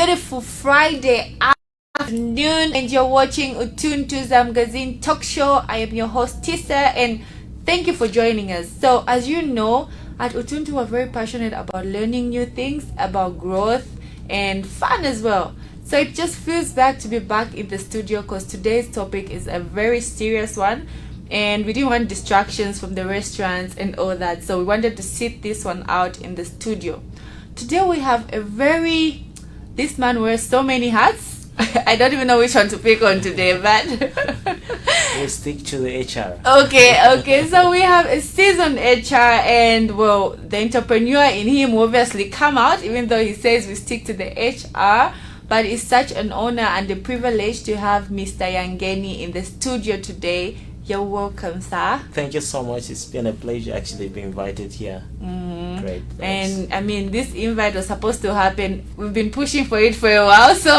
beautiful Friday afternoon, and you're watching Utuntu's Magazine Talk Show. I am your host Tisa, and thank you for joining us. So, as you know, at Utuntu we're very passionate about learning new things, about growth and fun as well. So it just feels back to be back in the studio because today's topic is a very serious one, and we didn't want distractions from the restaurants and all that, so we wanted to sit this one out in the studio. Today we have this man wears so many hats. I don't even know which one to pick on today, but we'll stick to the HR. Okay. So we have a seasoned HR, and well, the entrepreneur in him will obviously come out, even though he says we stick to the HR. But it's such an honor and a privilege to have Mr. Yangeni in the studio today. You're welcome, sir. Thank you so much. It's been a pleasure actually being invited here. Great. Thanks. And I mean, this invite was supposed to happen. We've been pushing for it for a while, so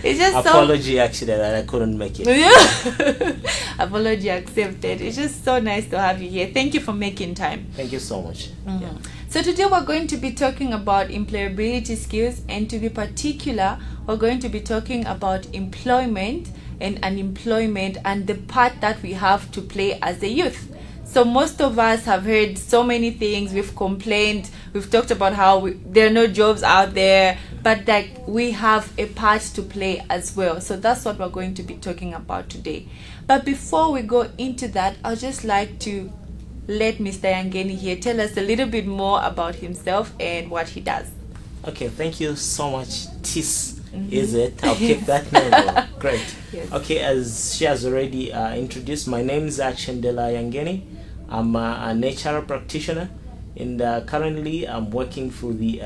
it's just apology actually that I couldn't make it. Apology accepted. It's just so nice to have you here. Thank you for making time. Thank you so much. Yeah. So today we're going to be talking about employability skills, and to be particular, we're going to be talking about employment and unemployment and the part that we have to play as a youth. So most of us have heard so many things. We've complained, we've talked about how there are no jobs out there, but like we have a part to play as well. So that's what we're going to be talking about today. But before we go into that, I'd just like to let Mr. Yangeni here tell us a little bit more about himself and what he does. Okay, thank you so much. Tis, is it? I'll keep that name. Great. Yes. Okay, as she has already introduced, my name is Chandela Yangeni. I'm an HR practitioner, and currently I'm working for the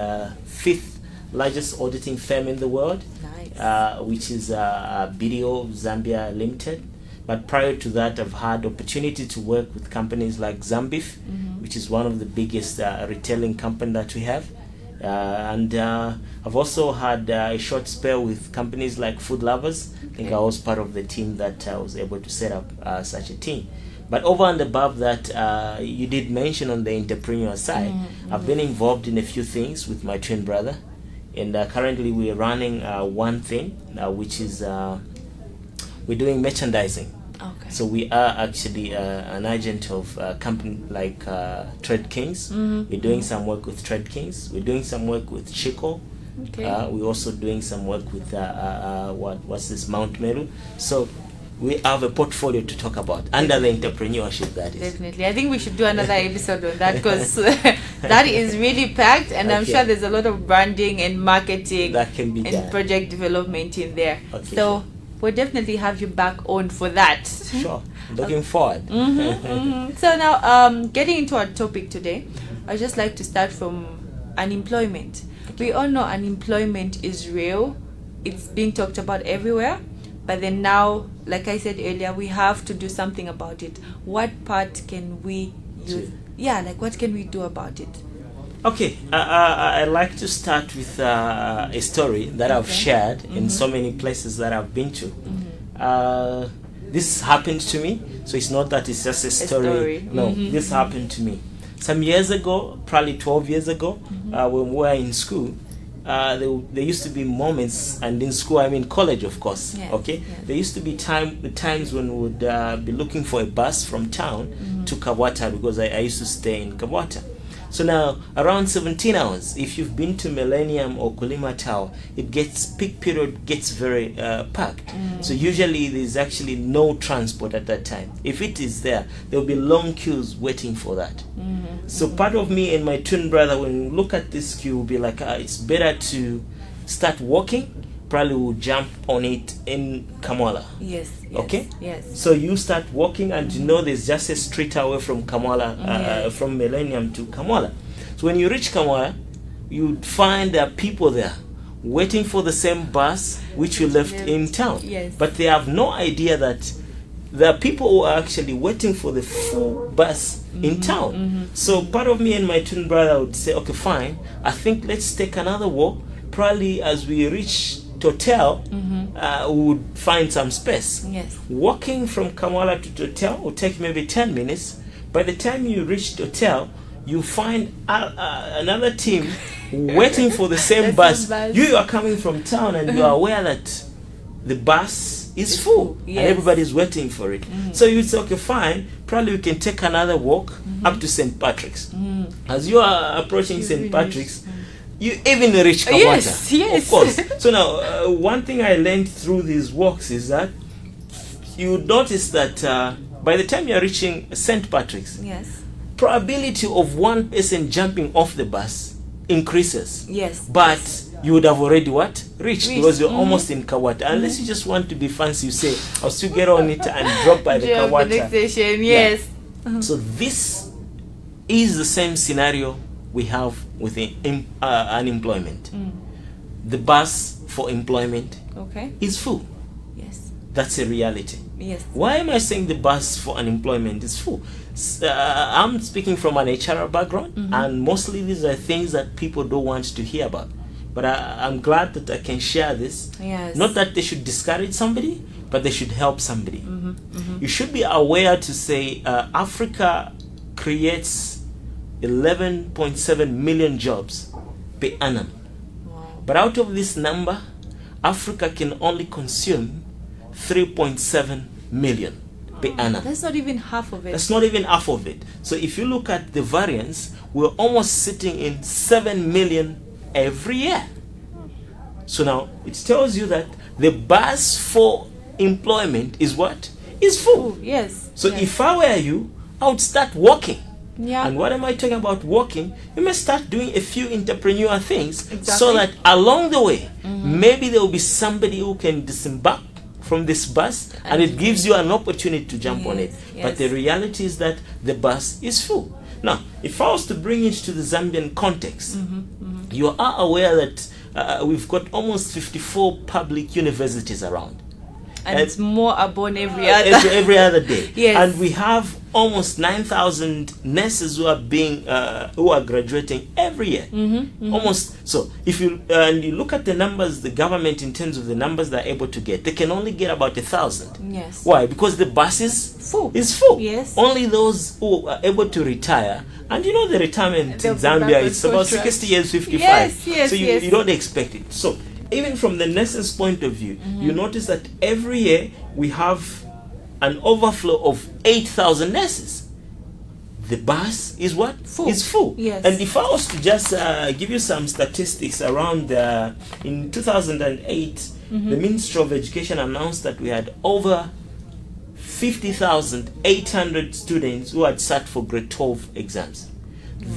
5th largest auditing firm in the world, Nice. Which is BDO Zambia Limited. But prior to that, I've had opportunity to work with companies like Zambif, which is one of the biggest retailing company that we have. And I've also had a short spell with companies like Food Lovers. I think I was part of the team that was able to set up such a team. But over and above that, you did mention on the entrepreneur side, I've been involved in a few things with my twin brother. And currently we're running one thing, which is we're doing merchandising. Okay. So we are actually an agent of a company like Trade Kings. We're doing some work with Trade Kings. We're doing some work with Chico. Okay. We're also doing some work with what's this, Mount Meru. So we have a portfolio to talk about under the entrepreneurship, that is. Definitely. I think we should do another episode on that, because that is really packed, and I'm sure there's a lot of branding and marketing that can be and done. Project development in there. Okay, so we'll definitely have you back on for that. Sure. Looking forward. So now, getting into our topic today, I'd just like to start from unemployment. We all know unemployment is real. It's being talked about everywhere. But then now, like I said earlier, we have to do something about it. What part can we use? Yeah, like what can we do about it? Okay, I like to start with a story that I've shared in so many places that I've been to. This happened to me, so it's not that it's just a story. No, this happened to me. Some years ago, probably 12 years ago, when we were in school, there used to be moments, and in school, I mean college, of course. Yes, Okay, yes. there used to be times when we would be looking for a bus from town to Kabwata, because I used to stay in Kabwata. So now, around 17 hours, if you've been to Millennium or Kulima Tower, peak period gets very packed. So usually there's actually no transport at that time. If it is there will be long queues waiting for that. So part of me and my twin brother, when we look at this queue, will be like, it's better to start walking. Probably we'll jump on it in Kamwala. Yes. Okay? Yes. So you start walking, and you know there's just a street away from Kamwala, from Millennium to Kamwala. So when you reach Kamwala, you find there are people there waiting for the same bus which you left in town. Yes. But they have no idea that there are people who are actually waiting for the full bus in town. So part of me and my twin brother would say, okay, fine, I think let's take another walk. Probably as we reach Totel, we would find some space. Yes. Walking from Kamwala to Totel will take maybe 10 minutes. By the time you reach Totel, you find another team waiting for the same The bus. same bus. You are coming from town and you are aware that the bus is full and yes. everybody's waiting for it. So you say, okay, fine, probably we can take another walk up to St. Patrick's. As you are approaching St. Patrick's, you even reach Kawata. Yes. Of course. So now, one thing I learned through these walks is that you notice that by the time you're reaching St. Patrick's, Yes. probability of one person jumping off the bus increases. Yes. But you would have already what? Reached, because you're Mm-hmm. almost in Kawata. Unless you just want to be fancy, you say, I'll still get on it and drop by the Jump the next Kawata. station. Yes. So this is the same scenario we have with the unemployment. The bus for employment Okay. is full. Yes. That's a reality. Yes. Why am I saying the bus for unemployment is full? I'm speaking from an HR background, and mostly these are things that people don't want to hear about. But I'm glad that I can share this. Yes. Not that they should discourage somebody, but they should help somebody. You should be aware to say Africa creates 11.7 million jobs per annum. Wow. But out of this number, Africa can only consume 3.7 million per annum. That's not even half of it. That's not even half of it. So if you look at the variance, we're almost sitting in 7 million every year. So now it tells you that the bus for employment is what? Is full. Oh, yes. So yes. if I were you, I would start walking. Yeah. And what am I talking about walking? You may start doing a few entrepreneurial things so Exactly. that along the way, maybe there will be somebody who can disembark from this bus and it gives you an opportunity to jump on it. Yes, But the yes. reality is that the bus is full. Now, if I was to bring it to the Zambian context, you are aware that we've got almost 54 public universities around. and it's more upon every other. every other day. Yes. And we have almost 9,000 nurses who are being who are graduating every year. Almost. So if you and you look at the numbers, the government in terms of the numbers they're able to get, they can only get about 1,000. Yes. Why? Because the bus is Full. full. Yes. Only those who are able to retire. And you know the retirement They'll in be back Zambia, on it's about contract. 60 years, 55. Yes, so you, yes. you don't expect it. So even from the nurses' point of view, you notice that every year we have an overflow of 8,000 nurses. The bus is what? Full. Is full. Yes. And if I was to just give you some statistics around in 2008, the Ministry of Education announced that we had over 50,800 students who had sat for grade 12 exams.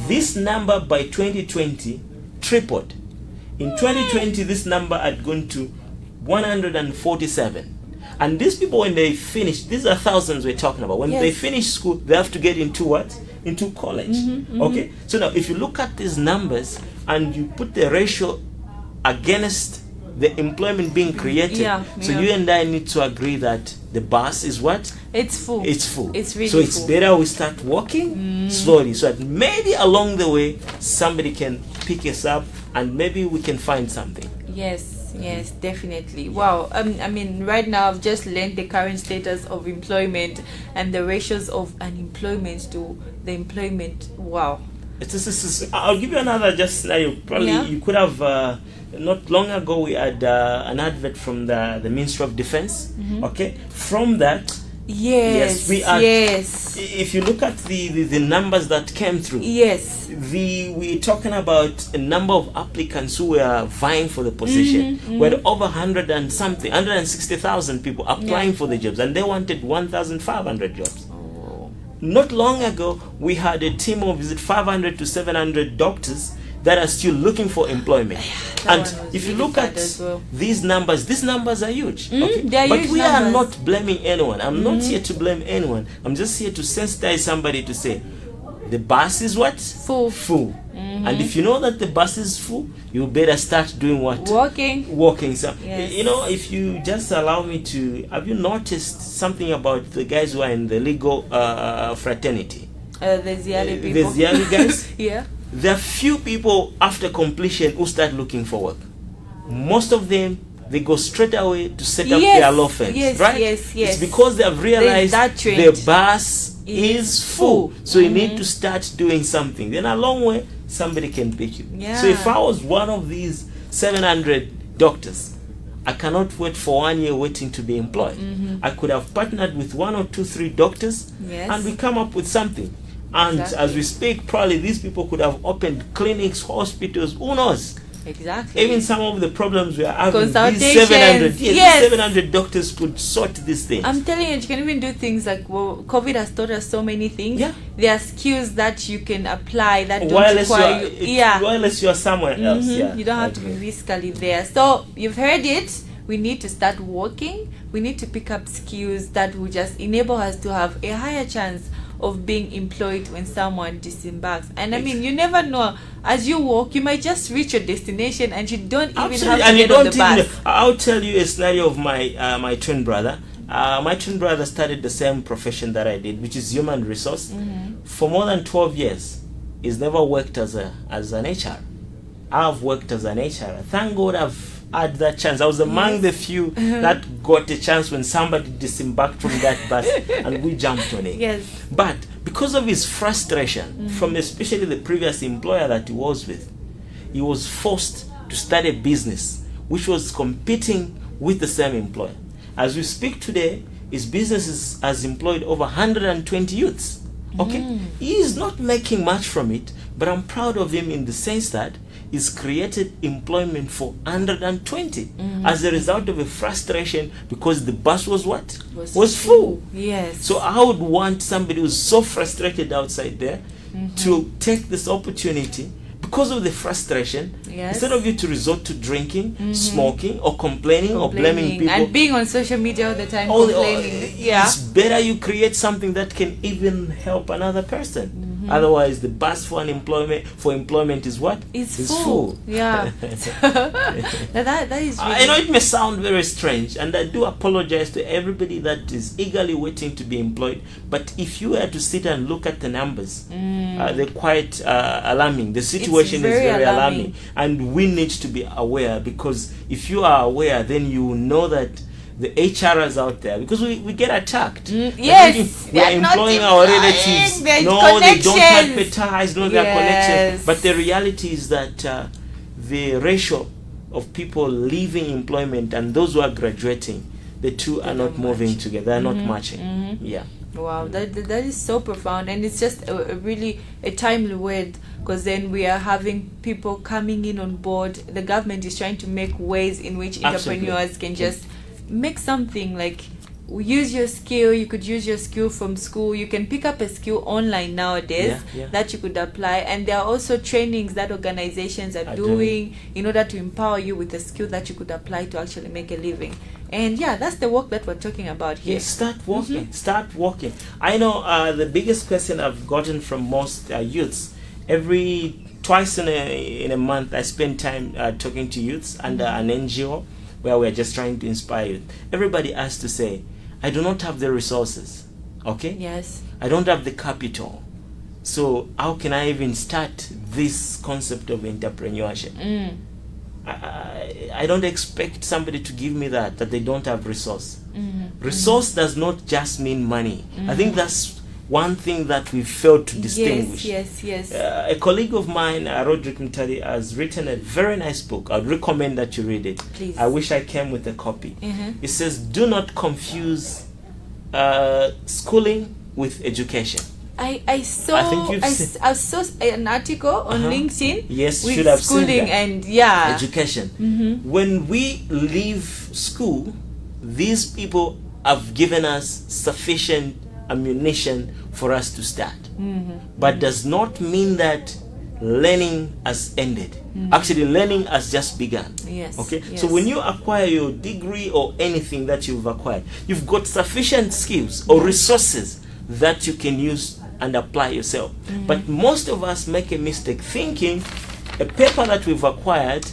This number by 2020 tripled. In 2020, this number had gone to 147. And these people, when they finish, these are thousands we're talking about. When Yes. they finish school, they have to get into what? Into college. Okay? So now, if you look at these numbers and you put the ratio against the employment being created, Yeah, so yeah. you and I need to agree that the bus is what? It's full. It's full. It's really so it's full. better we start walking slowly, so that maybe along the way somebody can pick us up and maybe we can find something. Yes, definitely. Wow. I mean, right now I've just learned the current status of employment and the ratios of unemployment to the employment. Wow. I'll give you another just scenario. Probably Yeah. you could have not long ago we had an advert from the Ministry of Defense. Okay, from that, Yes. we are. Yes. If you look at the numbers that came through, Yes. we're talking about a number of applicants who were vying for the position. We had over 160,000 people applying Yeah. for the jobs, and they wanted 1,500 jobs. Oh. Not long ago, we had a team of 500 to 700 doctors that are still looking for employment. That And one was if you really look bad at as well. these numbers are huge. Okay? they are But huge we are numbers. not blaming anyone. I'm not here to blame anyone. I'm just here to sensitize somebody to say, the bus is what? Full. Full. And if you know that the bus is full, you better start doing what? Walking. So, Yes. you know, if you just allow me to, have you noticed something about the guys who are in the legal fraternity? The Ziali people. The Ziali guys? Yeah. There are few people after completion who start looking for work. Most of them they go straight away to set up Yes, their law firms, yes, right? yes, yes. It's because they have realized that trend. the bus is full. So you need Mm-hmm. to start doing something. Then along way, somebody can pick you. Yeah. So if I was one of these 700 doctors, I cannot wait for 1 year waiting to be employed. I could have partnered with 1 or 2, 3 doctors, Yes. and we come up with something. And Exactly. as we speak, probably these people could have opened clinics, hospitals, who knows? Exactly. Even some of the problems we are having, these Consultations, 700, yes. these 700 doctors could sort these things. I'm telling you, you can even do things like, well, COVID has taught us so many things. Yeah. There are skills that you can apply that don't Wireless, require you. wireless, you are somewhere else. Yeah, You don't have to be physically there. So you've heard it. We need to start working. We need to pick up skills that will just enable us to have a higher chance of being employed when someone disembarks. And I mean, you never know. As you walk, you might just reach your destination and you don't even Absolutely. have to And you get on don't the bus. even. I'll tell you a scenario of my my twin brother. My twin brother started the same profession that I did, which is human resource. For more than 12 years, he's never worked as an HR. I've worked as an HR. Thank God I've had that chance. I was among the few that got a chance when somebody disembarked from that bus and we jumped on it. Yes. But because of his frustration from especially the previous employer that he was with, he was forced to start a business which was competing with the same employer. As we speak today, his business has employed over 120 youths. Okay? He is not making much from it, but I'm proud of him in the sense that he's created employment for 120 as a result of a frustration because the bus was what? Was full. Yes. So I would want somebody who's so frustrated outside there to take this opportunity because of the frustration, Yes. instead of you to resort to drinking, smoking, or complaining or blaming people. and being on social media all the time all- complaining. Yeah. It's better you create something that can even help another person. Otherwise, the bus for employment is what? It's Is full. Yeah. that is really I know it may sound very strange, and I do apologize to everybody that is eagerly waiting to be employed. But if you were to sit and look at the numbers, they're quite alarming. The situation is very very alarming. alarming, and we need to be aware, because if you are aware, then you will know that the HRs out there, because we get attacked. Yes, we are they are not employing our employing, relatives. their No, they don't connections. advertise. No, their Yes. connections. But the reality is that the ratio of people leaving employment and those who are graduating, the two are not moving together. They are not matching. Yeah. Wow, that is so profound, and it's just a really a timely word, because then we are having people coming in on board. The government is trying to make ways in which Absolutely. entrepreneurs can just make something, like use your skill. You could use your skill from school. You can pick up a skill online nowadays Yeah. that you could apply, and there are also trainings that organizations are doing in order to empower you with a skill that you could apply to actually make a living. And yeah, that's the work that we're talking about here. Yes, start walking. Start walking. I know the biggest question I've gotten from most youths, twice in a month, I spend time talking to youths under an NGO where we're just trying to inspire youth. Everybody has to say, I do not have the resources. Okay? Yes. I don't have the capital. So how can I even start this concept of entrepreneurship? I don't expect somebody to give me that they don't have resource. Resource does not just mean money. I think that's one thing that we failed to distinguish. Yes. A colleague of mine, Roderick Mtari, has written a very nice book. I'd recommend that you read it. Please. I wish I came with a copy. It says, do not confuse schooling with education. I saw I think you've I saw an article on LinkedIn. Yes, with should have seen schooling that. and yeah. Education. When we leave school, these people have given us sufficient ammunition for us to start. But does not mean that learning has ended. Actually, learning has just begun. Yes. Okay. Yes. So when you acquire your degree or anything that you've acquired, you've got sufficient skills or resources that you can use and apply yourself. But most of us make a mistake thinking a paper that we've acquired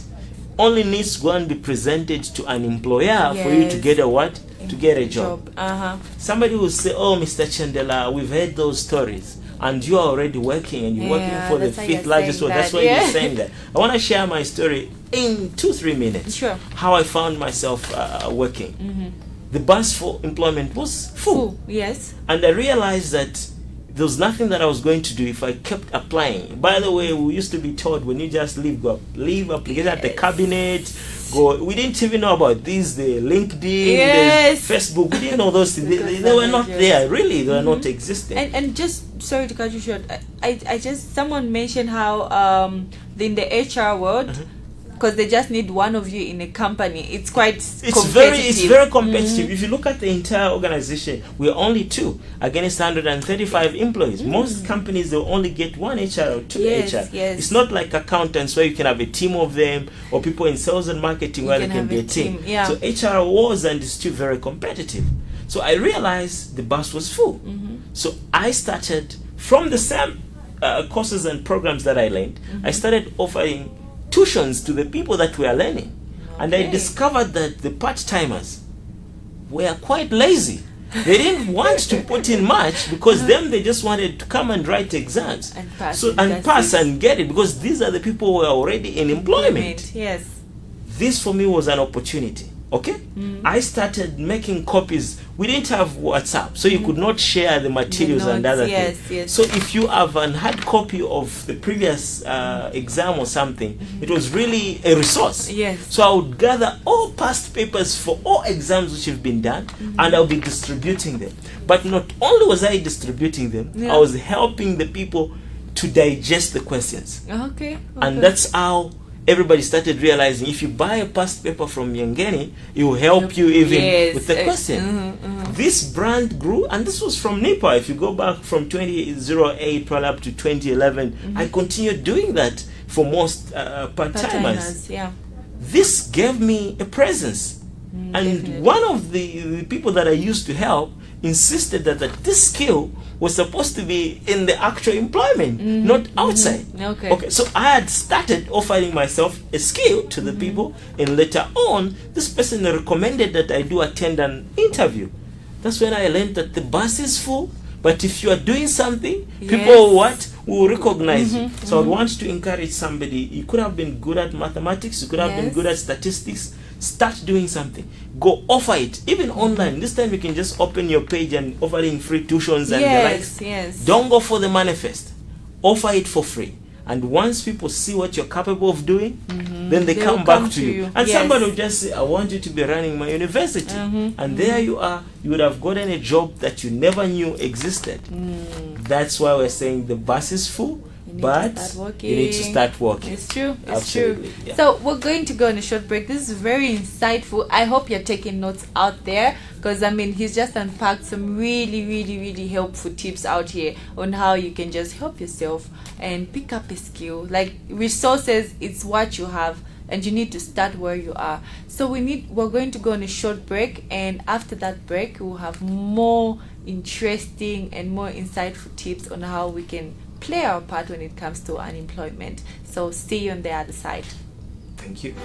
only needs to go and be presented to an employer for you to Yes. get a what? To get a job. Uh-huh. Somebody will say, oh, Mr. Chandela, we've heard those stories. And you are already working, and you're working for the that's why you're fifth largest saying one. That's that, why yeah. you're saying that. I want to share my story. in 2-3 minutes. Sure. How I found myself working. The bus for employment was full. Yes. And I realized that there was nothing that I was going to do if I kept applying. By the way, we used to be told when you just leave application at the cabinet, go. We didn't even know about these, the LinkedIn, Yes. the Facebook. We didn't know those things. They were not there. Really, they were not existing. And just, sorry to cut you short, I just, someone mentioned how in the HR world, because they just need one of you in a company, it's quite competitive. It's very competitive. If you look at the entire organization, we're only 2 against 135 employees. Most companies, they'll only get 1 HR or 2 HR. Yes. It's not like accountants where you can have a team of them, or people in sales and marketing where they can be a team. Yeah. So HR was and is still very competitive. So I realized the bus was full. So I started from the same courses and programs that I learned. I started offering tuitions to the people that were learning. And I discovered that the part-timers were quite lazy. They didn't want to put in much because them, they just wanted to come and write exams and pass, pass and get it, because these are the people who are already in employment. Yes. This for me was an opportunity. Okay, I started making copies. We didn't have WhatsApp, so you could not share the materials and other things. Yes. So if you have an hard copy of the previous exam or something, it was really a resource. Yes. So I would gather all past papers for all exams which have been done, and I'll be distributing them. But not only was I distributing them, I was helping the people to digest the questions. Okay. And that's how everybody started realizing if you buy a past paper from Yangeni, it will help you even with the question. This brand grew, and this was from NIPA. If you go back from 2008 probably up to 2011, I continued doing that for most part-timers. Yeah. This gave me a presence. And Definitely. one of the people that I used to help insisted that this skill was supposed to be in the actual employment, not outside. Okay, so I had started offering myself a skill to the people, and later on, this person recommended that I do attend an interview. That's when I learned that the bus is full, but if you are doing something, people will recognize you. So I want to encourage somebody. You could have been good at mathematics, you could have been good at statistics. Start doing something. Go offer it, even online. This time you can just open your page and offering free tuitions and the likes. Yes. Don't go for the manifest. Offer it for free. And once people see what you're capable of doing, then they come back to you. And somebody will just say, I want you to be running my university. And there you are. You would have gotten a job that you never knew existed. That's why we're saying the bus is full. But you need to start working. It's true. It's Absolutely. true. Yeah. So we're going to go on a short break. This is very insightful. I hope you're taking notes out there, because I mean, he's just unpacked some really helpful tips out here on how you can just help yourself and pick up a skill. Like resources, it's what you have, and you need to start where you are. So we're going to go on a short break, and after that break, we'll have more interesting and more insightful tips on how we can play our part when it comes to unemployment. So see you on the other side. Thank you.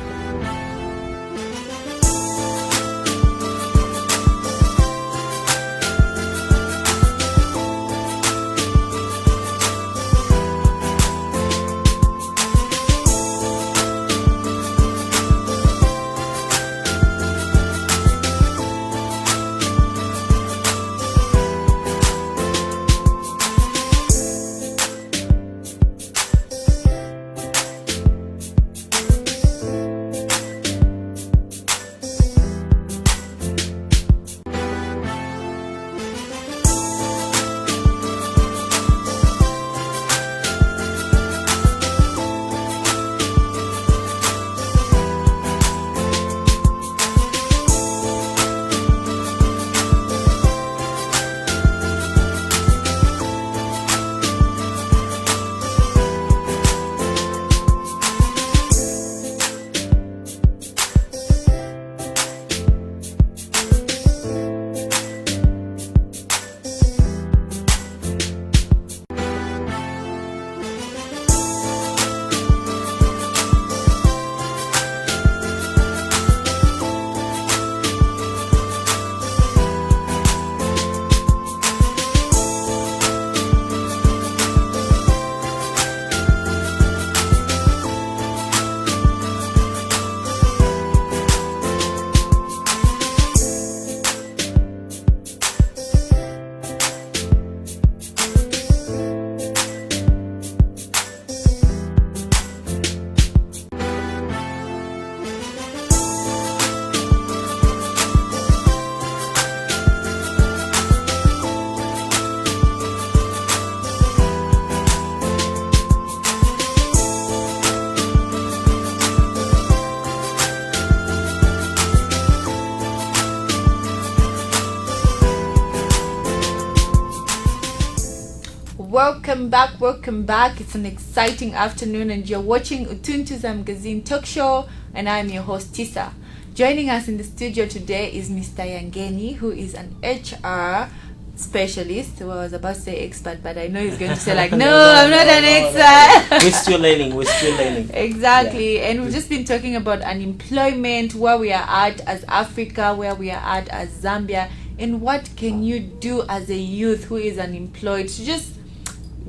welcome back, welcome back. It's an exciting afternoon and you're watching Utuntu Magazine Talk Show, and I'm your host Tisa. Joining us in the studio today is Mr. Yangeni, who is an HR specialist. Well, I was about to say expert, but I know he's going to say like, no, I'm not an expert. We're still learning. Exactly. Yeah. And we've just been talking about unemployment, where we are at as Africa, where we are at as Zambia, and what can you do as a youth who is unemployed to just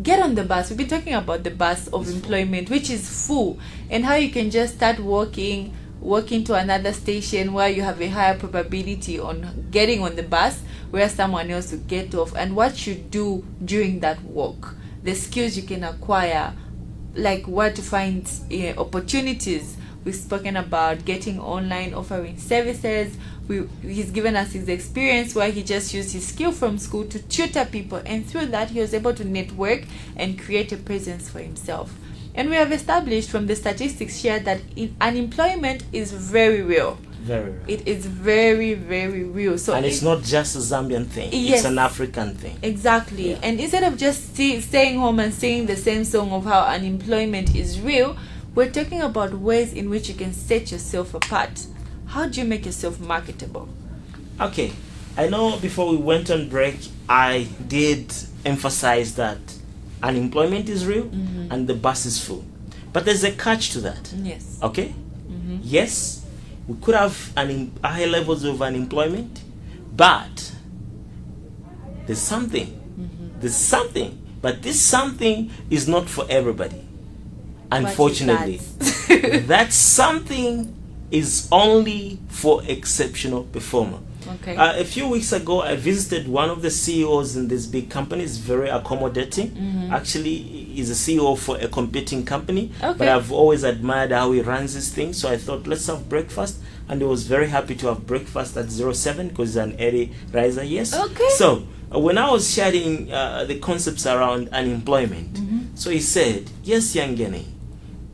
get on the bus. We've been talking about the bus of employment, which is full, and how you can just start walking to another station where you have a higher probability on getting on the bus where someone else will get off, and what you do during that walk, the skills you can acquire, like where to find opportunities. We've spoken about getting online, offering services. He's given us his experience where he just used his skill from school to tutor people, and through that he was able to network and create a presence for himself. And we have established from the statistics shared that unemployment is very real. Very real. It is very, very real. So and it's not just a Zambian thing. Yes, it's an African thing. Exactly. Yeah. And instead of just staying home and singing the same song of how unemployment is real, we're talking about ways in which you can set yourself apart. How do you make yourself marketable? Okay. I know before we went on break, I did emphasize that unemployment is real and the bus is full. But there's a catch to that. Yes. Okay? Yes, we could have high levels of unemployment, but there's something. There's something. But this something is not for everybody. Unfortunately. That something is only for exceptional performer. Okay. A few weeks ago, I visited one of the CEOs in this big company. It's very accommodating. Actually, he's a CEO for a competing company. Okay. But I've always admired how he runs his thing. So I thought, let's have breakfast. And he was very happy to have breakfast at 07 because he's an early riser. Yes. Okay. So when I was sharing the concepts around unemployment, so he said, yes, Yangeni,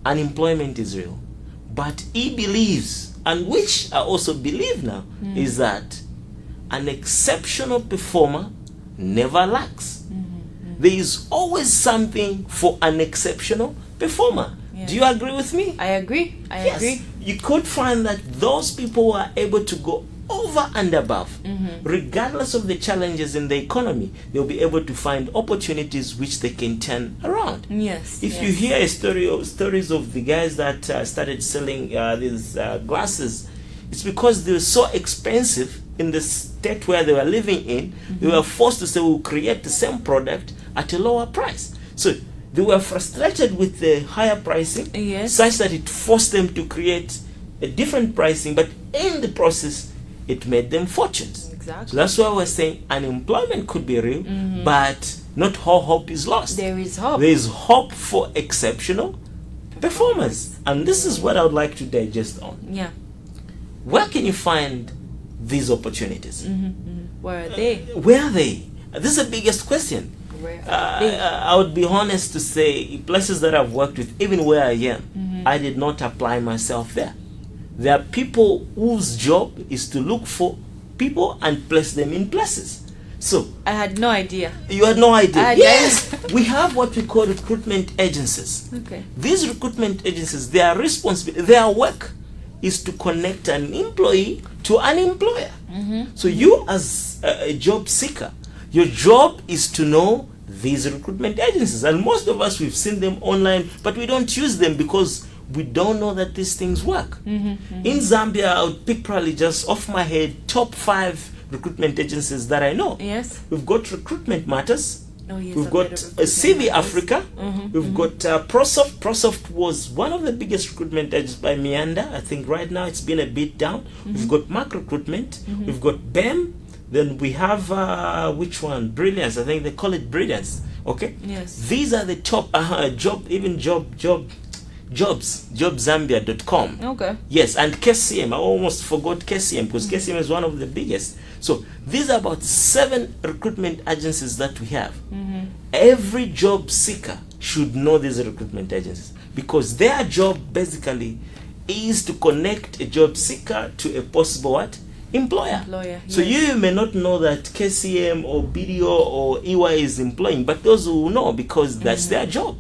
unemployment is real. But he believes, and which I also believe now, is that an exceptional performer never lacks. There is always something for an exceptional performer. Yeah. Do you agree with me? I agree. I agree. You could find that those people who are able to go over and above, regardless of the challenges in the economy, they'll be able to find opportunities which they can turn around. Yes. If you hear stories of the guys that started selling these glasses, it's because they were so expensive in the state where they were living in. They were forced to say, we'll create the same product at a lower price. So they were frustrated with the higher pricing, such that it forced them to create a different pricing, but in the process it made them fortunes. Exactly. So that's why we're saying unemployment could be real, but not all hope is lost. There is hope. There is hope for exceptional performers. And this is what I would like to digest on. Yeah. Where can you find these opportunities? Where are they? Where are they? This is the biggest question. Where are they? I would be honest to say, places that I've worked with, even where I am, I did not apply myself there. There are people whose job is to look for people and place them in places. So I had no idea. You had no idea? Yes. We have what we call recruitment agencies. Okay. These recruitment agencies, their work is to connect an employee to an employer. So you as a job seeker, your job is to know these recruitment agencies. And most of us, we've seen them online, but we don't use them because we don't know that these things work. In Zambia, I would pick probably just off my head top 5 recruitment agencies that I know. Yes. We've got Recruitment Matters. Oh, yes, We've got CV Africa. We've got ProSoft. ProSoft was one of the biggest recruitment agencies by Meander. I think right now it's been a bit down. We've got Mark Recruitment. We've got BEM. Then we have which one? Brilliance. I think they call it Brilliance. Okay. Yes. These are the top jobzambia.com. Okay. Yes, and KCM. I almost forgot KCM because KCM is one of the biggest. So these are about 7 recruitment agencies that we have. Every job seeker should know these recruitment agencies because their job basically is to connect a job seeker to a possible employer. So yes. you may not know that KCM or BDO or EY is employing, but those who know, because that's their job.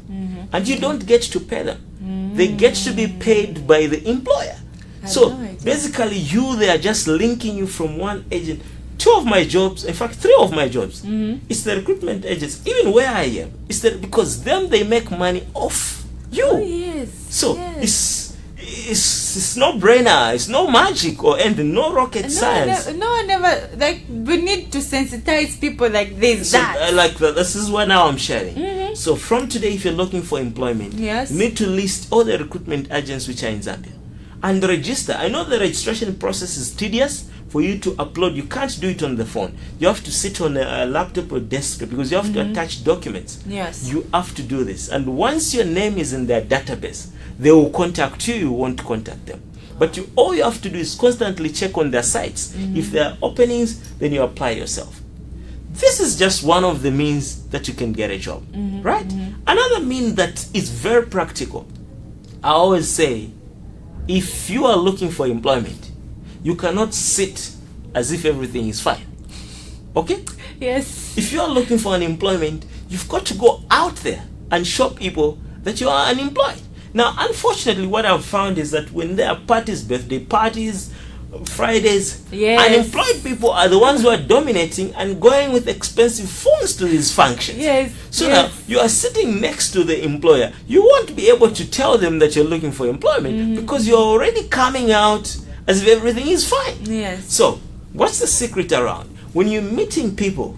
And you don't get to pay them. They get to be paid by the employer. So basically they are just linking you from one agent. 2 of my jobs, in fact 3 of my jobs, it's the recruitment agents. Even where I am, it's because they make money off you. Oh, yes. So yes. it's no brainer, it's no magic or anything, no rocket science. Never. Like, we need to sensitize people like this. So, this is what now I'm sharing. So from today, if you're looking for employment, yes, you need to list all the recruitment agents which are in Zambia and register. I know the registration process is tedious for you to upload. You can't do it on the phone. You have to sit on a laptop or desktop because you have to attach documents. Yes. You have to do this. And once your name is in their database, they will contact you. You won't contact them. But all you have to do is constantly check on their sites. If there are openings, then you apply yourself. This is just one of the means that you can get a job, right? Another mean that is very practical. I always say, if you are looking for employment, you cannot sit as if everything is fine. Okay? Yes. If you are looking for an employment, you've got to go out there and show people that you are unemployed. Now, unfortunately, what I've found is that when there are parties, birthday parties, Fridays, unemployed people are the ones who are dominating and going with expensive phones to these functions. Yes. So now you are sitting next to the employer. You won't be able to tell them that you're looking for employment because you're already coming out as if everything is fine. Yes. So what's the secret around? When you're meeting people,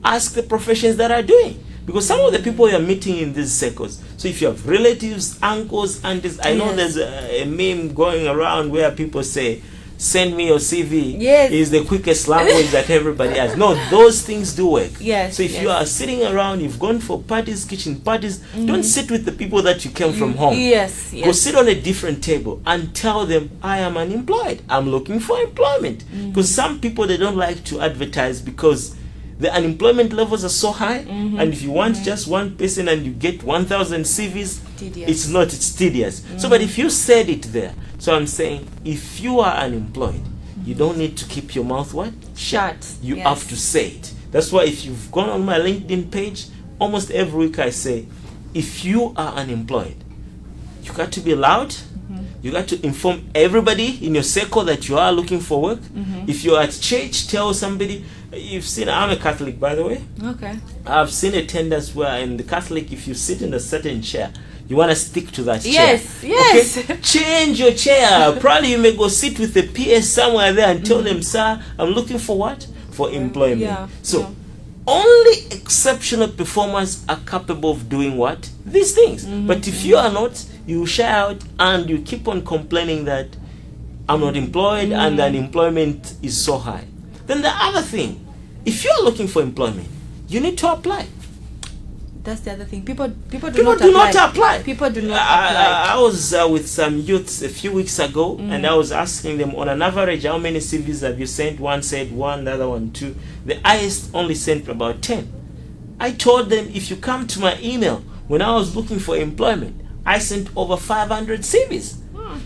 ask the professions that are doing. Because some of the people you're meeting in these circles, so if you have relatives, uncles, aunties, I know there's a meme going around where people say, send me your CV is the quickest language that everybody has. No, those things do work. Yes. So if you are sitting around, you've gone for parties, kitchen parties, don't sit with the people that you came from home. Yes. Go sit on a different table and tell them, I am unemployed. I'm looking for employment. Because some people, they don't like to advertise because the unemployment levels are so high, and if you want just one person and you get 1,000 CVs, it's tedious. So, but if you said it there, so I'm saying, if you are unemployed, you don't need to keep your mouth shut. You have to say it. That's why if you've gone on my LinkedIn page, almost every week I say, if you are unemployed, you got to be loud. You got to inform everybody in your circle that you are looking for work. If you're at church, tell somebody. You've seen, I'm a Catholic, by the way. Okay. I've seen attendance where in the Catholic, if you sit in a certain chair, you want to stick to that chair. Yes. Okay? Change your chair. Probably you may go sit with the PS somewhere there and tell them, sir, I'm looking for what? For employment. Only exceptional performers are capable of doing what? These things. But if you are not, you shout and you keep on complaining that I'm not employed and the unemployment is so high. Then the other thing, if you're looking for employment, you need to apply. That's the other thing. People do not apply. People do not apply. I was with some youths a few weeks ago, and I was asking them, on an average, how many CVs have you sent? One said 1, the other one 2. The highest only sent about 10. I told them, if you come to my email, when I was looking for employment, I sent over 500 CVs.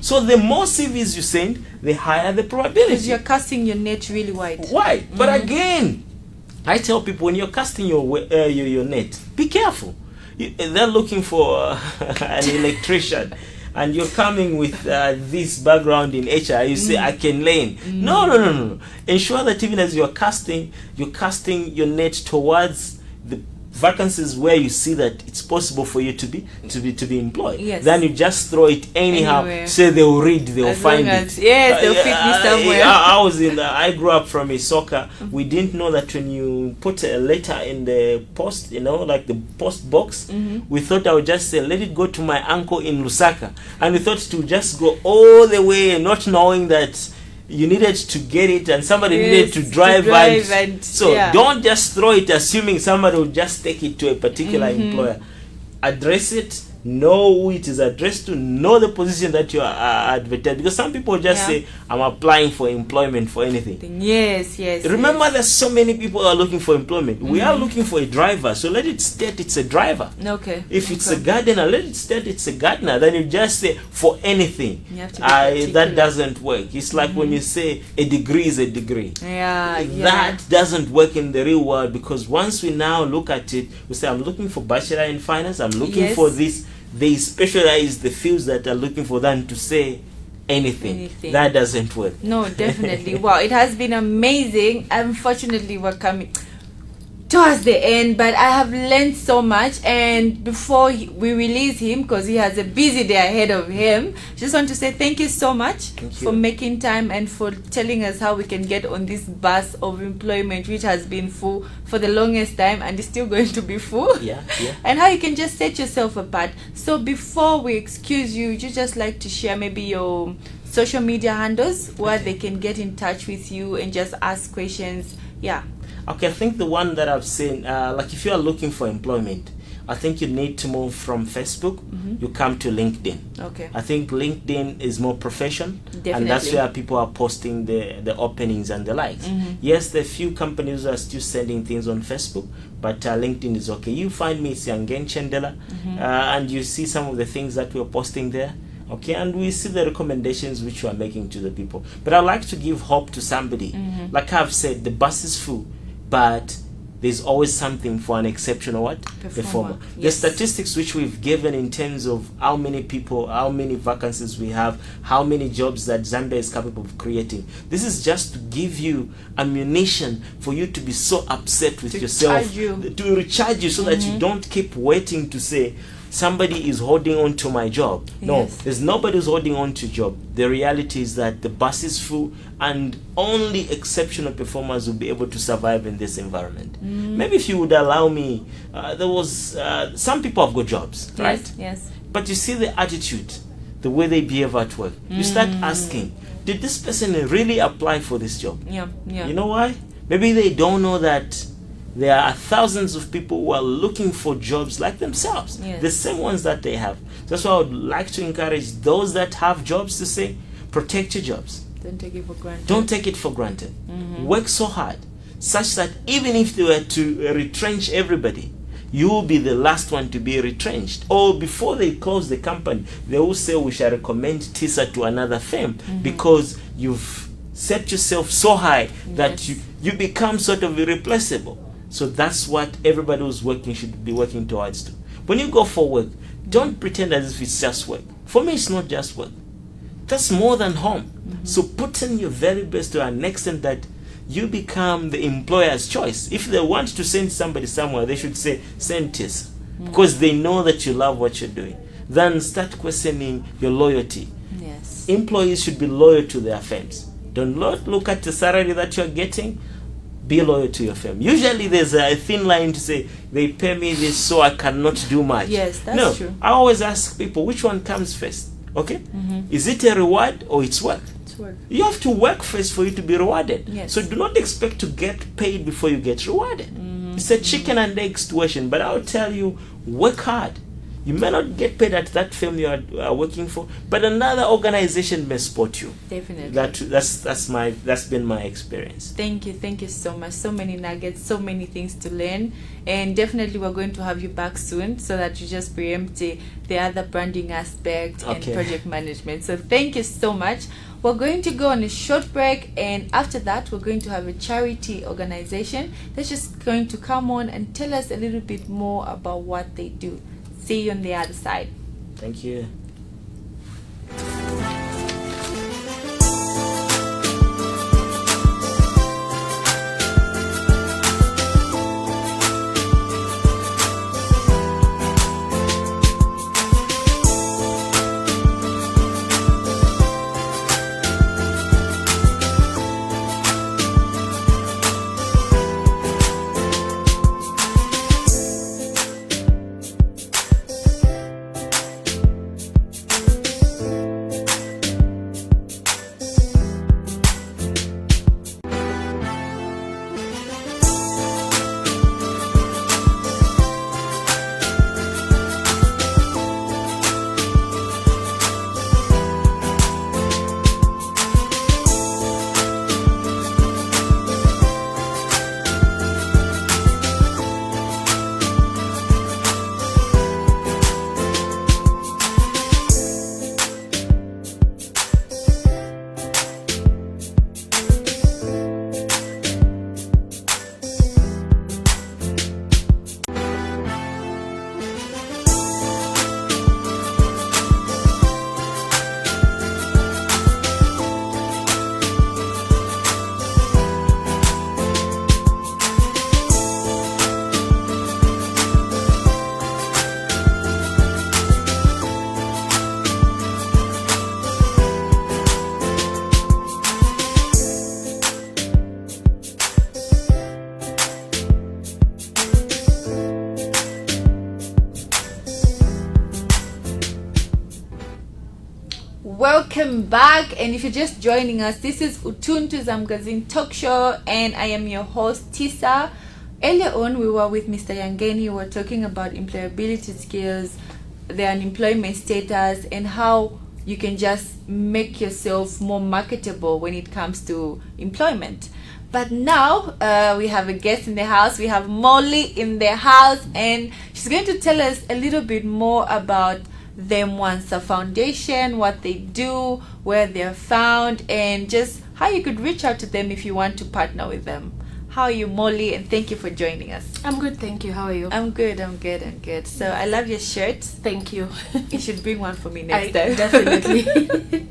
So the more CVs you send, the higher the probability. Because you're casting your net really wide. Why? But again, I tell people, when you're casting your net, be careful. They're looking for an electrician, and you're coming with this background in HR. You say, I can lane. No. Ensure that even as you're casting your net towards the vacancies where you see that it's possible for you to be employed. Yes. Then you just throw it anyhow. Anywhere. Say they'll read, they'll find it. Yes, they'll fit me somewhere. I grew up from a soccer. We didn't know that when you put a letter in the post, like the post box, we thought I would just say, let it go to my uncle in Lusaka. And we thought to just go all the way, not knowing that you needed to get it and somebody needed to drive and so don't just throw it assuming somebody will just take it to a particular employer. Address it, know who it is addressed to, know the position that you are advertising. Because some people just say, I'm applying for employment for anything. Yes. Remember, there's so many people who are looking for employment. We are looking for a driver, so let it state it's a driver. Okay. If it's a gardener, let it state it's a gardener. Then you just say for anything. You have to be that doesn't work. It's like when you say a degree is a degree. That doesn't work in the real world, because once we now look at it, we say, I'm looking for bachelor in finance, I'm looking for this. They specialize the fields that are looking for them to say anything. That doesn't work. No, definitely. Wow, it has been amazing. Unfortunately, we're coming towards the end, but I have learned so much. And before we release him, because he has a busy day ahead of him, just want to say thank you so much for making time and for telling us how we can get on this bus of employment, which has been full for the longest time and is still going to be full. And how you can just set yourself apart. So before we excuse you, would you just like to share maybe your social media handles where they can get in touch with you and just ask questions? Okay, I think the one that I've seen, like if you are looking for employment, I think you need to move from Facebook, you come to LinkedIn. Okay. I think LinkedIn is more professional, Definitely. and that's where people are posting the openings and the likes. Yes, there are few companies who are still sending things on Facebook, but LinkedIn is okay. You find me, Siangen Chandela, and you see some of the things that we're posting there. Okay, and we see the recommendations which we are making to the people. But I'd like to give hope to somebody. Like I've said, the bus is full, but there's always something for an exceptional performer. The statistics which we've given in terms of how many people, how many vacancies we have, how many jobs that Zambia is capable of creating. This is just to give you ammunition for you to be so upset with yourself, to recharge you so that you don't keep waiting to say, somebody is holding on to my job. No, there's nobody who's holding on to job. The reality is that the bus is full and only exceptional performers will be able to survive in this environment. Maybe if you would allow me, there was some people have got jobs, right? Yes. But you see the attitude, the way they behave at work. You start asking, did this person really apply for this job? You know why? Maybe they don't know that there are thousands of people who are looking for jobs like themselves, the same ones that they have. That's why I would like to encourage those that have jobs to say, protect your jobs. Don't take it for granted. Don't take it for granted. Work so hard, such that even if they were to retrench everybody, you will be the last one to be retrenched. Or before they close the company, they will say, we shall recommend TISA to another firm, because you've set yourself so high that you become sort of irreplaceable. So that's what everybody who's working should be working towards to. When you go for work, don't pretend as if it's just work. For me, it's not just work. That's more than home. So put in your very best to an extent that you become the employer's choice. If they want to send somebody somewhere, they should say, send TIS. Because they know that you love what you're doing. Then start questioning your loyalty. Employees should be loyal to their firms. Don't look at the salary that you're getting. Be loyal to your firm. Usually there's a thin line to say, they pay me this so I cannot do much. Yes, that's true. I always ask people, which one comes first? Okay? Is it a reward or it's work? It's work. You have to work first for you to be rewarded. Yes. So do not expect to get paid before you get rewarded. It's a chicken and egg situation, but I'll tell you, work hard. You may not get paid at that firm you are working for, but another organization may support you. Definitely. That's been my experience. Thank you so much. So many nuggets, so many things to learn, and definitely we're going to have you back soon so that you just preempt the other branding aspect and project management. So thank you so much. We're going to go on a short break, and after that we're going to have a charity organization that's just going to come on and tell us a little bit more about what they do. See you on the other side. Thank you. welcome back. And if you're just joining us, this is Utuntu Zamgazin Talk Show, and I am your host Tisa. Earlier on, we were with Mr. Yangeni. We were talking about employability skills, their unemployment status, and how you can just make yourself more marketable when it comes to employment. But now we have a guest in the house. We have Molly in the house, and she's going to tell us a little bit more about the Mwansa Foundation, what they do, where they're found, and just how you could reach out to them if you want to partner with them. How are you, Molly? And thank you for joining us. I'm good, thank you. How are you? I'm good. So I love your shirt. Thank you. You should bring one for me next time. Definitely.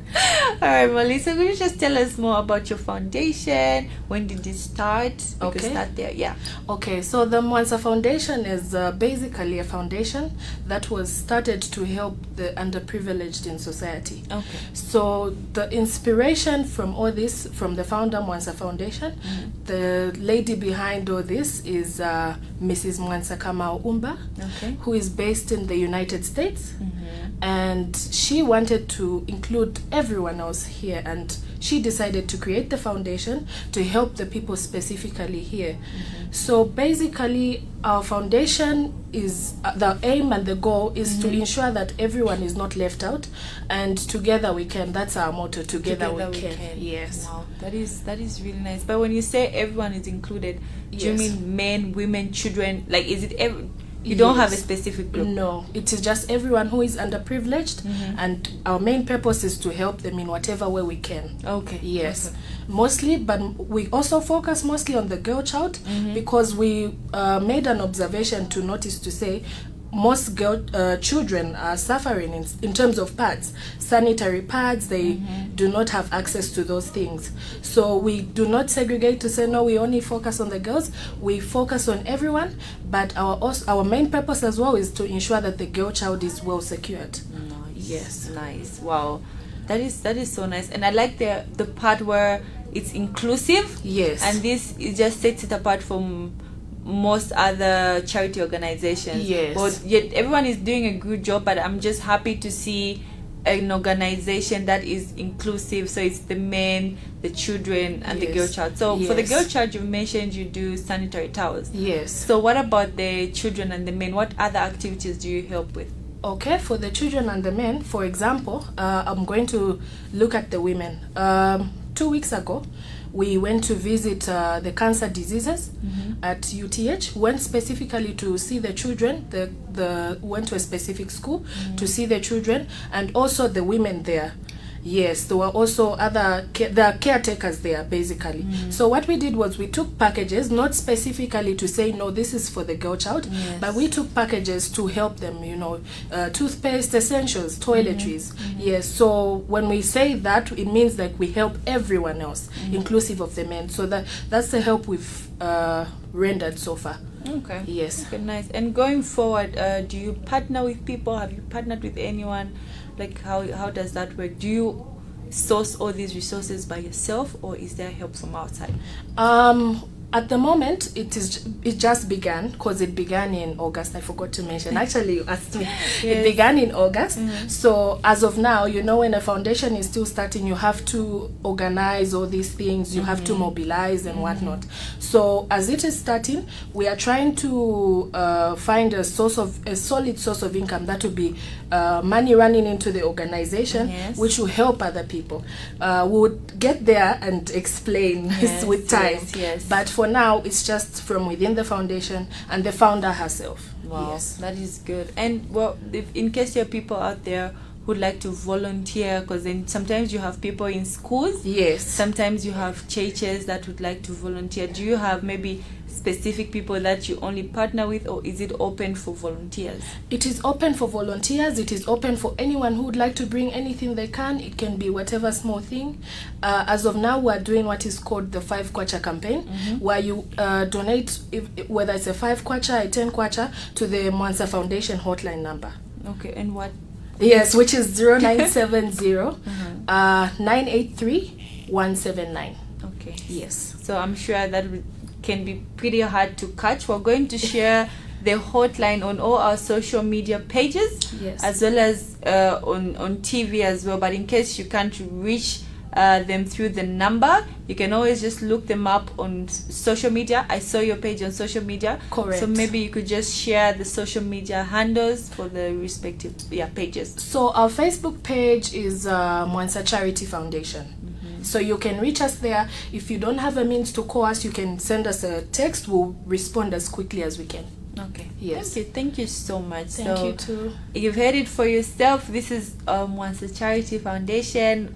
All right, Molly. So could you just tell us more about your foundation? When did it start? We could start there. Yeah. Okay, so the Mwansa Foundation is basically a foundation that was started to help the underprivileged in society. Okay. So the inspiration from all this, from the founder Mwansa Foundation, the lady behind all this is Mrs. Mwansa Kamau Umba, who is based in the United States. And she wanted to include everyone else here, and she decided to create the foundation to help the people specifically here. So basically our foundation is the aim and the goal is to ensure that everyone is not left out, and together we can. That's our motto, together we can. Yes. Wow, that is really nice. But when you say everyone is included, do you mean men, women, children? Like, is it you don't have a specific group? No, it is just everyone who is underprivileged, and our main purpose is to help them in whatever way we can. Okay. Yes. Okay. Mostly, but we also focus mostly on the girl child, because we made an observation to notice to say most girl children are suffering in terms of pads, sanitary pads. They do not have access to those things. So we do not segregate to say no, we only focus on the girls. We focus on everyone, but our main purpose as well is to ensure that the girl child is well secured. Nice. Yes. Nice. Wow, that is so nice. And I like the part where it's inclusive. Yes. And this, it just sets it apart from most other charity organizations. Yes. But yet everyone is doing a good job, but I'm just happy to see an organization that is inclusive. So it's the men, the children, and the girl child. So for the girl child, you mentioned you do sanitary towels. Yes. So what about the children and the men? What other activities do you help with? Okay, for the children and the men, for example, I'm going to look at the women. 2 weeks ago, we went to visit the cancer diseases at UTH. Went specifically to see the children. Went to a specific school to see the children, and also the women there. Yes, there were also there are caretakers there, basically. So what we did was we took packages, not specifically to say, no, this is for the girl child, but we took packages to help them, toothpaste, essentials, toiletries. Yes, so when we say that, it means that we help everyone else, inclusive of the men. So that's the help we've rendered so far. Okay. Yes. Okay, nice. And going forward, do you partner with people? Have you partnered with anyone? Like, how does that work? Do you source all these resources by yourself, or is there help from outside? At the moment, it just began, because it began in August. I forgot to mention. Actually, you asked me. It began in August. So as of now, when a foundation is still starting, you have to organize all these things. You have to mobilize and whatnot. So as it is starting, we are trying to find a solid source of income that will be money running into the organization, which will help other people. We would get there and explain with time. But for now, it's just from within the foundation and the founder herself. Wow, that is good. And well, in case there are people out there who'd like to volunteer, because then sometimes you have people in schools. Yes. Sometimes you have churches that would like to volunteer. Do you have maybe specific people that you only partner with, or is it open for volunteers? It is open for volunteers. It is open for anyone who would like to bring anything they can. It can be whatever small thing. As of now, we are doing what is called the 5 kwacha campaign, where you donate, whether it's a 5 kwacha, a 10 kwacha, to the Mwansa Foundation hotline number. Okay, and what? Yes, which is 0970 983 179. Okay. Yes. So I'm sure that can be pretty hard to catch. We're going to share the hotline on all our social media pages, Yes. as well as on TV as well. But in case you can't reach them through the number, you can always just look them up on social media. I saw your page on social media. Correct. So maybe you could just share the social media handles for the respective pages. So our Facebook page is Mwansa Charity Foundation. So you can reach us there. If you don't have a means to call us, you can send us a text. We'll respond as quickly as we can. Okay. Yes. Thank you so much. Thank you too. You've heard it for yourself. This is Mwansa Charity Foundation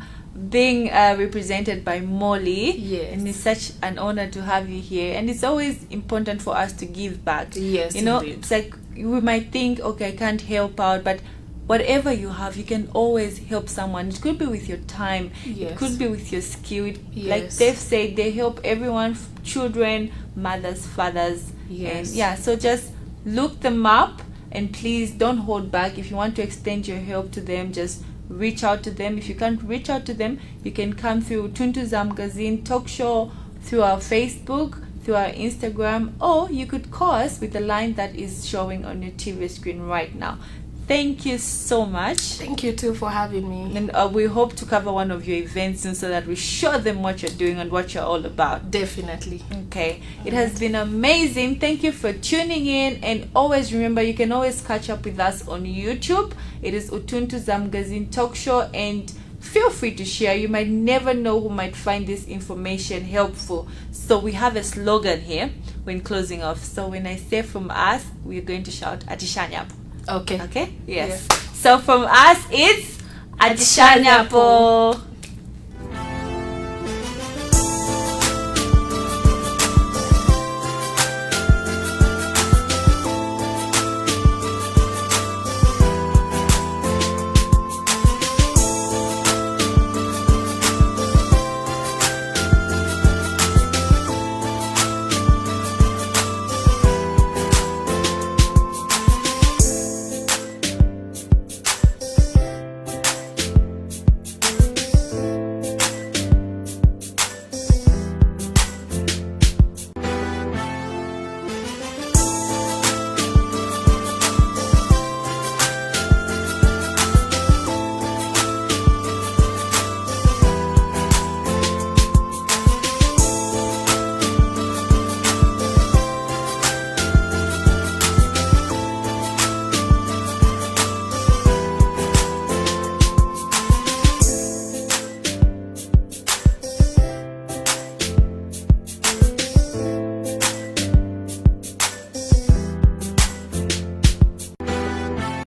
being represented by Molly. Yes. And it's such an honor to have you here. And it's always important for us to give back. Yes, You know, indeed. it's like we might think, okay, I can't help out, but whatever you have, you can always help someone. It could be with your time. Yes. It could be with your skill. Like Yes. they've said, they help everyone, children, mothers, fathers. Yes. And yeah, so just look them up, and please don't hold back. If you want to extend your help to them, just reach out to them. If you can't reach out to them, you can come through Utuntu Zamgazine Talk Show, through our Facebook, through our Instagram, or you could call us with the line that is showing on your TV screen right now. Thank you so much. Thank you too for having me. And we hope to cover one of your events soon, so that we show them what you're doing and what you're all about. Definitely. Okay, it has been amazing. Thank you for tuning in, and always remember, you can always catch up with us on YouTube. It is Utuntu Zamgazine Talk Show, and feel free to share. You might never know who might find this information helpful. So we have a slogan here when closing off. So when I say from us, we're going to shout Atishanyap. Okay. Okay? Yes. Yes. So from us, it's Atishanyapo.